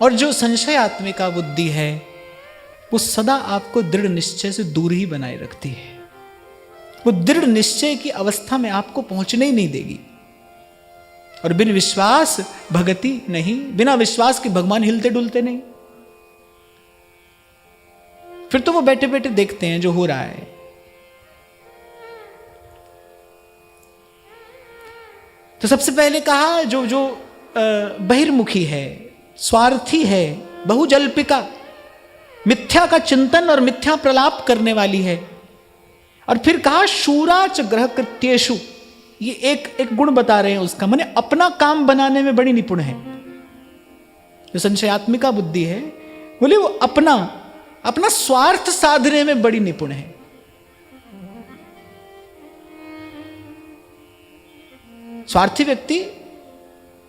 और जो संशयात्मिका बुद्धि है वो सदा आपको दृढ़ निश्चय से दूर ही बनाए रखती है। वो दृढ़ निश्चय की अवस्था में आपको पहुंचने ही नहीं देगी। और बिन विश्वास भगति नहीं, बिना विश्वास के भगवान हिलते डुलते नहीं। फिर तो वो बैठे बैठे देखते हैं जो हो रहा है। तो सबसे पहले कहा जो जो बहिर्मुखी है, स्वार्थी है, बहुजल्पिका, मिथ्या का चिंतन और मिथ्या प्रलाप करने वाली है। और फिर कहा शूराच ग्रह कृत्येषु, ये एक गुण बता रहे हैं उसका, माने अपना काम बनाने में बड़ी निपुण है। जो संशयात्मिका बुद्धि है बोले वो अपना स्वार्थ साधने में बड़ी निपुण है। स्वार्थी व्यक्ति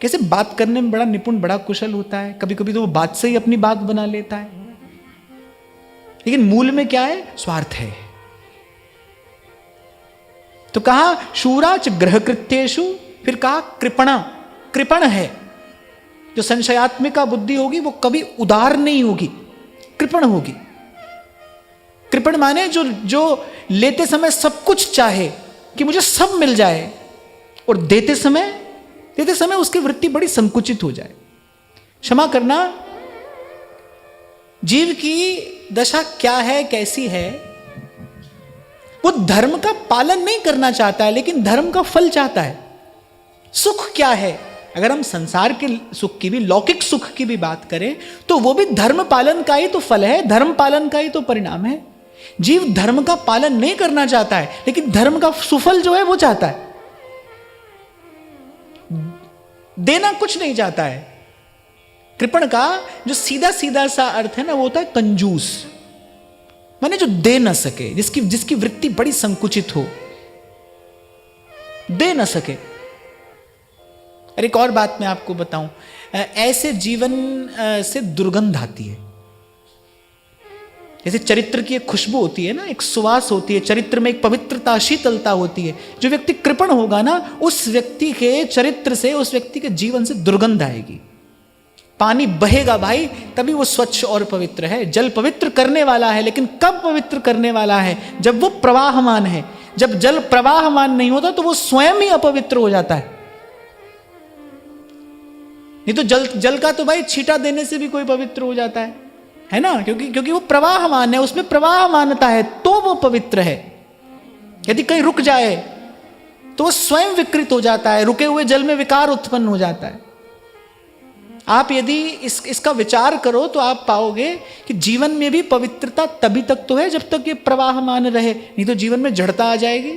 कैसे बात करने में बड़ा निपुण, बड़ा कुशल होता है। कभी कभी तो वो बात से ही अपनी बात बना लेता है, लेकिन मूल में क्या है? स्वार्थ है। तो कहा शूराच ग्रह कृत्येषु, फिर कहा कृपण है। जो संशयात्मिका बुद्धि होगी वो कभी उदार नहीं होगी, कृपण होगी। कृपण माने जो लेते समय सब कुछ चाहे कि मुझे सब मिल जाए, और देते समय उसकी वृत्ति बड़ी संकुचित हो जाए। क्षमा करना, जीव की दशा क्या है, कैसी है? वो धर्म का पालन नहीं करना चाहता है, लेकिन धर्म का फल चाहता है। सुख क्या है? अगर हम संसार के सुख की भी, लौकिक सुख की भी बात करें तो वो भी धर्म पालन का ही तो फल है, धर्म पालन का ही तो परिणाम है। जीव धर्म का पालन नहीं करना चाहता है, लेकिन धर्म का सुफल जो है वो चाहता है। देना कुछ नहीं चाहता है। कृपण का जो सीधा सीधा सा अर्थ है ना, वो होता है कंजूस, माने जो दे न सके, जिसकी वृत्ति बड़ी संकुचित हो, दे न सके। और एक और बात मैं आपको बताऊं, ऐसे जीवन से दुर्गंध आती है। जैसे चरित्र की एक खुशबू होती है ना, एक सुवास होती है, चरित्र में एक पवित्रता, शीतलता होती है। जो व्यक्ति कृपण होगा ना, उस व्यक्ति के चरित्र से, उस व्यक्ति के जीवन से दुर्गंध आएगी। पानी बहेगा भाई, तभी वो स्वच्छ और पवित्र है। जल पवित्र करने वाला है, लेकिन कब पवित्र करने वाला है? जब वो प्रवाहमान है। जब जल प्रवाहमान नहीं होता तो वो स्वयं ही अपवित्र हो जाता है। नहीं तो जल का तो भाई छींटा देने से भी कोई पवित्र हो जाता है ना, क्योंकि वो प्रवाहमान है, उसमें प्रवाहमानता है, तो वो पवित्र है। यदि कहीं रुक जाए तो वो स्वयं विकृत हो जाता है, रुके हुए जल में विकार उत्पन्न हो जाता है। आप यदि इसका विचार करो तो आप पाओगे कि जीवन में भी पवित्रता तभी तक तो है जब तक ये प्रवाहमान रहे, नहीं तो जीवन में जड़ता आ जाएगी।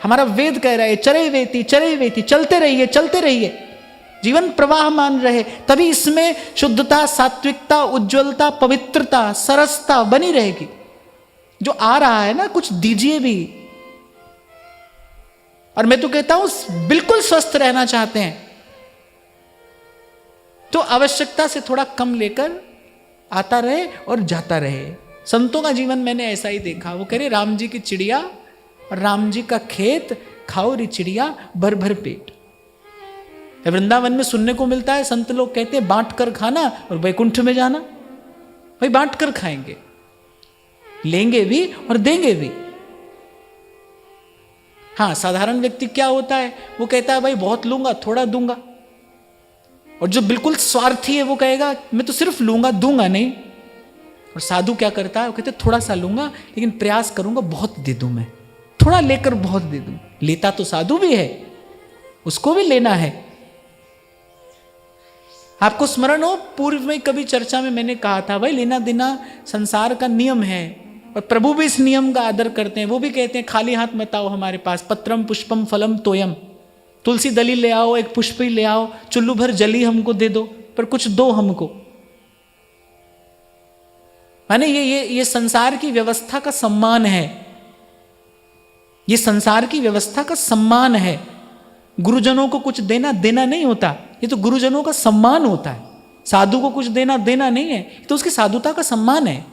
हमारा वेद कह रहा है चरे वेती, चलते रहिए, जीवन प्रवाहमान रहे, तभी इसमें शुद्धता, सात्विकता, उज्ज्वलता, पवित्रता, सरसता बनी रहेगी। जो आ रहा है ना, कुछ दीजिए भी। और मैं तो कहता हूं बिल्कुल स्वस्थ रहना चाहते हैं तो आवश्यकता से थोड़ा कम लेकर आता रहे और जाता रहे। संतों का जीवन मैंने ऐसा ही देखा। वो कह रहे राम जी की चिड़िया और राम जी का खेत, खाओ री चिड़िया भर भर पेट। वृंदावन में सुनने को मिलता है, संत लोग कहते हैं बांट कर खाना और वैकुंठ में जाना। भाई बांट कर खाएंगे, लेंगे भी और देंगे भी। हाँ, साधारण व्यक्ति क्या होता है, वो कहता है भाई बहुत लूंगा थोड़ा दूंगा। और जो बिल्कुल स्वार्थी है वो कहेगा मैं तो सिर्फ लूंगा, दूंगा नहीं। और साधु क्या करता है, वो कहते थोड़ा सा लूंगा लेकिन प्रयास करूंगा बहुत दे दूं, मैं थोड़ा लेकर बहुत दे दूं। लेता तो साधु भी है, उसको भी लेना है। आपको स्मरण हो, पूर्व में कभी चर्चा में मैंने कहा था भाई लेना देना संसार का नियम है, और प्रभु भी इस नियम का आदर करते हैं। वो भी कहते हैं खाली हाथ मत आओ हमारे पास, पत्रम पुष्पम फलम तोयम, तुलसी दली ले आओ, एक पुष्प ही ले आओ, चुल्लू भर जली हमको दे दो, पर कुछ दो हमको। माने ये संसार की व्यवस्था का सम्मान है, ये संसार की व्यवस्था का सम्मान है। गुरुजनों को कुछ देना नहीं होता, ये तो गुरुजनों का सम्मान होता है। साधु को कुछ देना नहीं है, तो उसकी साधुता का सम्मान है।